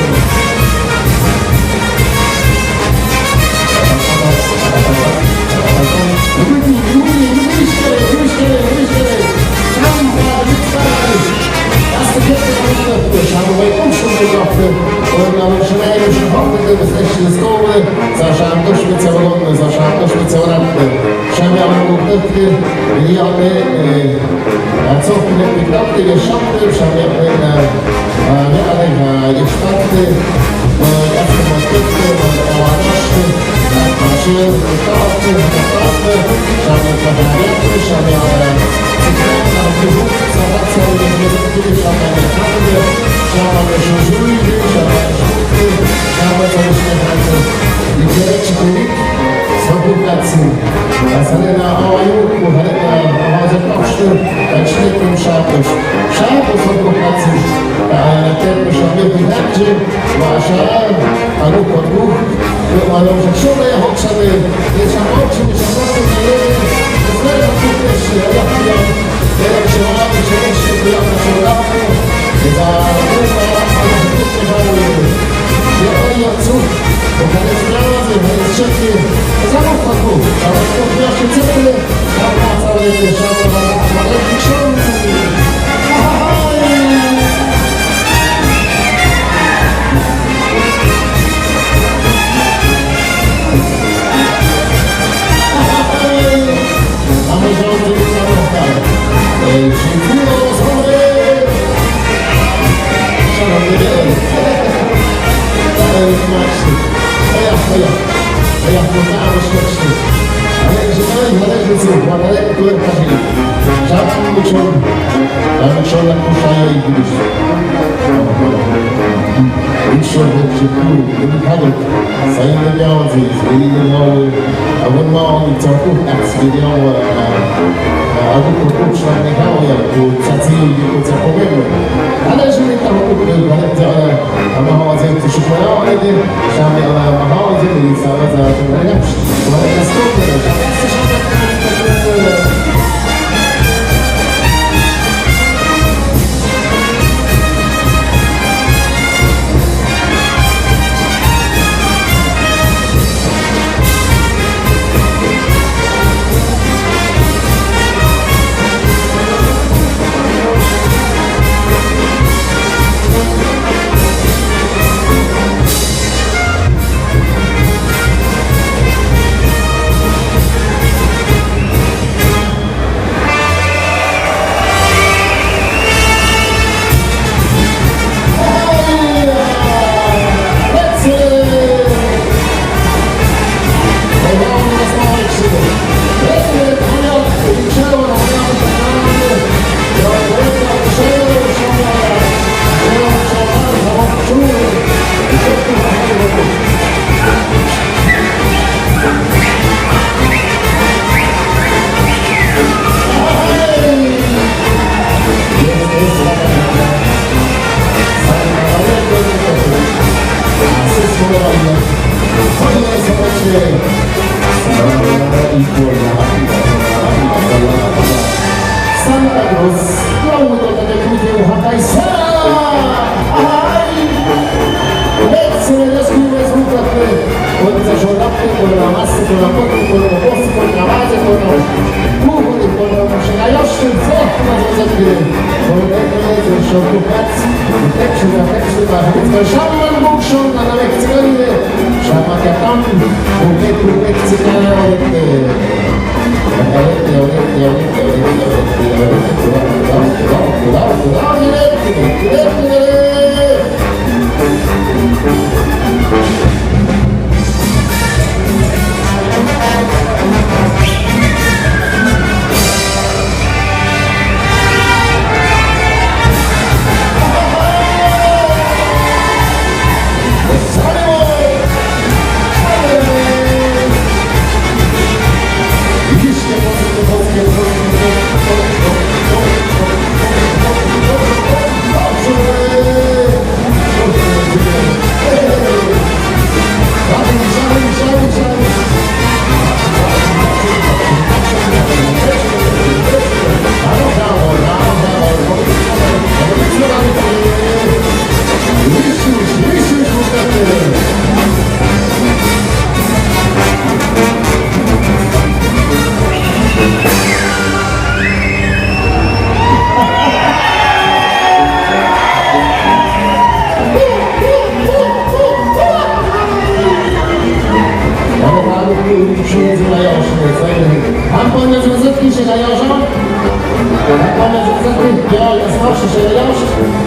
Ja, jest nasz, się jasz.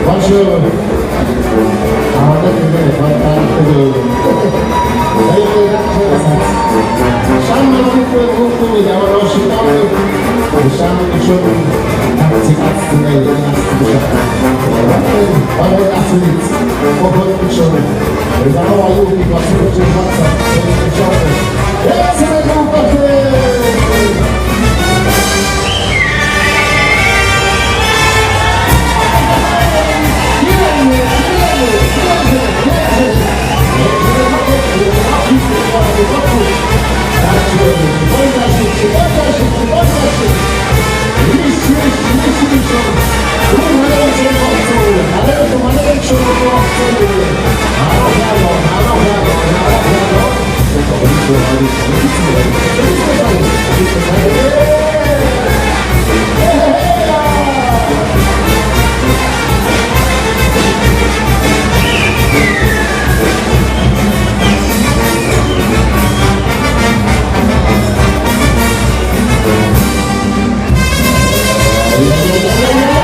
Bonjour. A, tak nie, Szanowni Państwo, ja mam oszukany. Szanowni człowiek, akcji na 11 ale nic, powolny człowiek. Zawołał ludzi, własnego czerwca, swoje ciągle. Ja sobie głupotę! Thank you.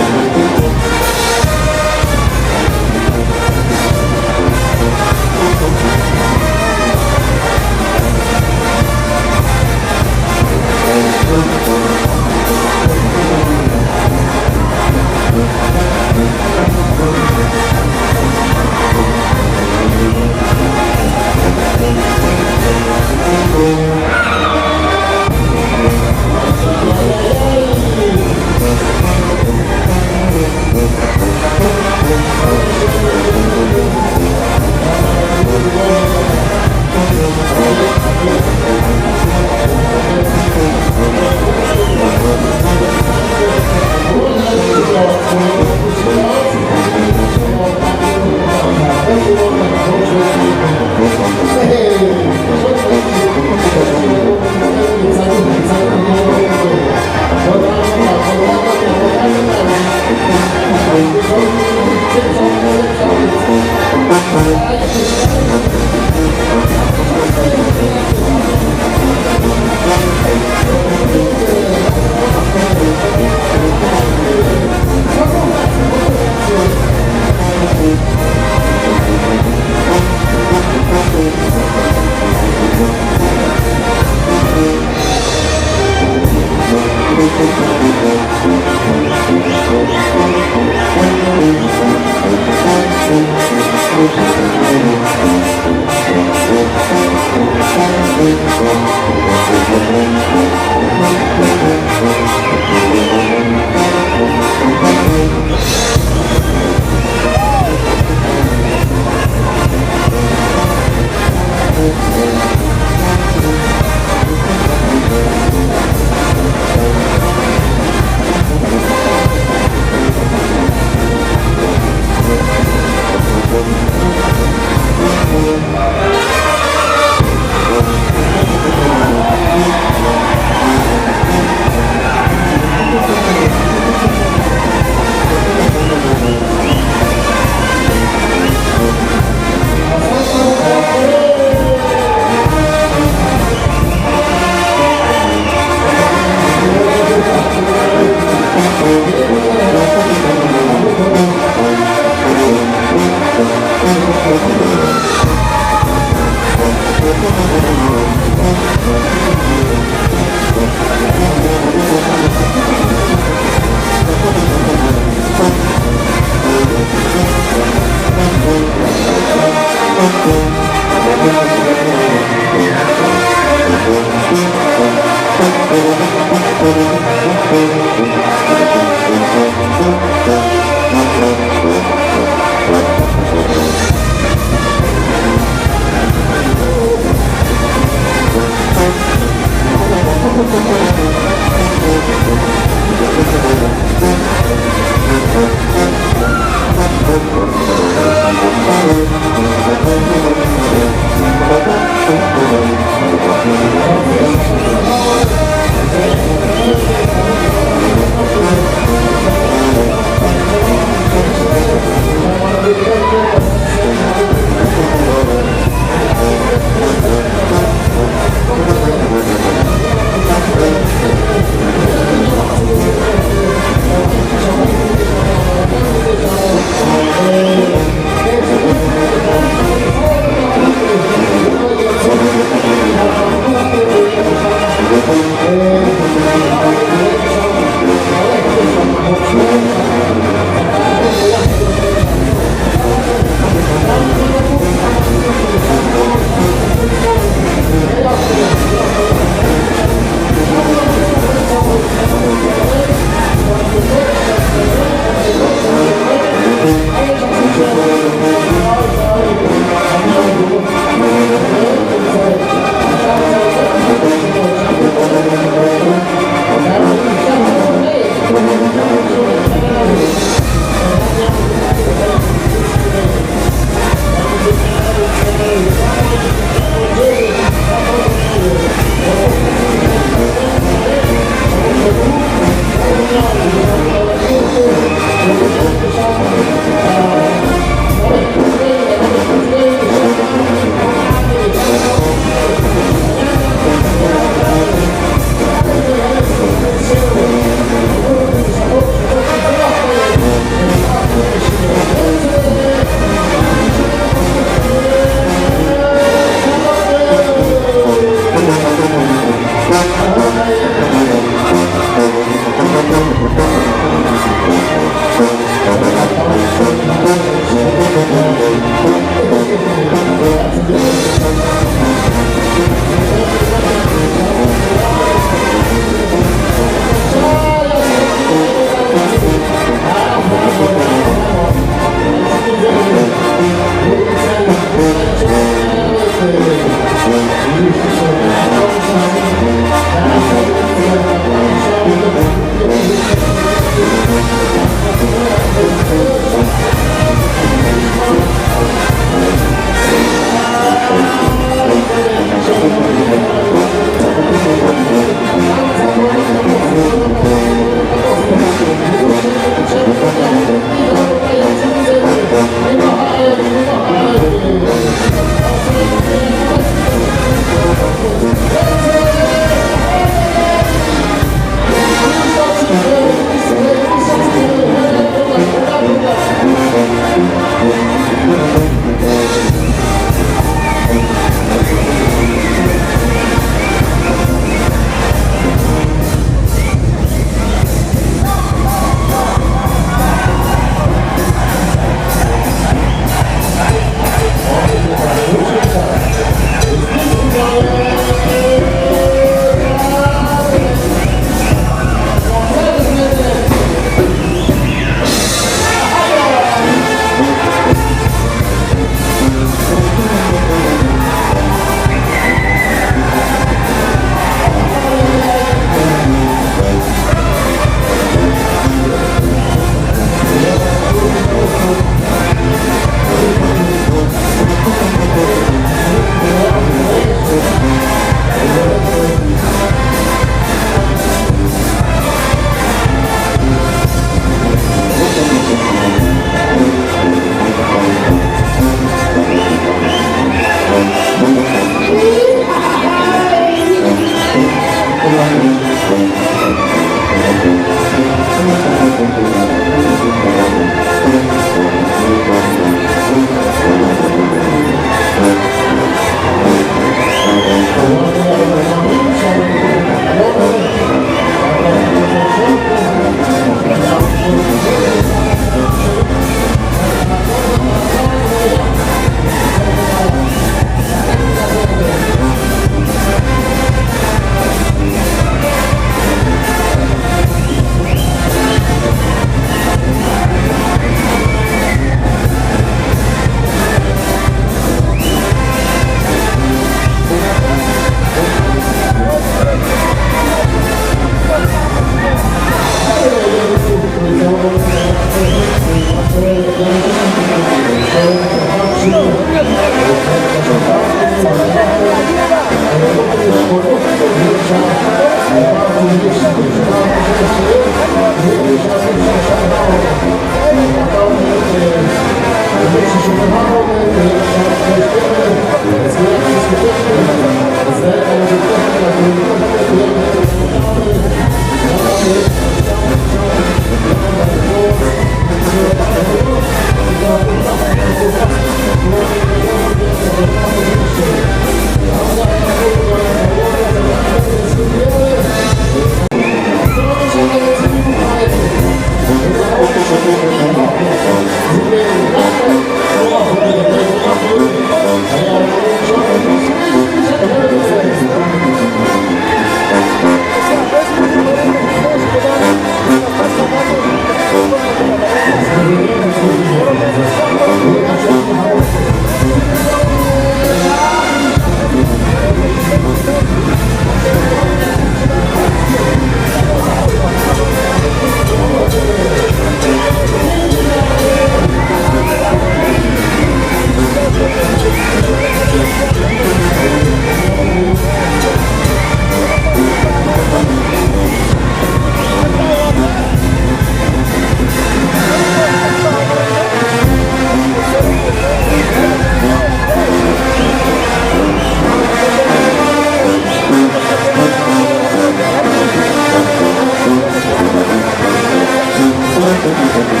Thank you.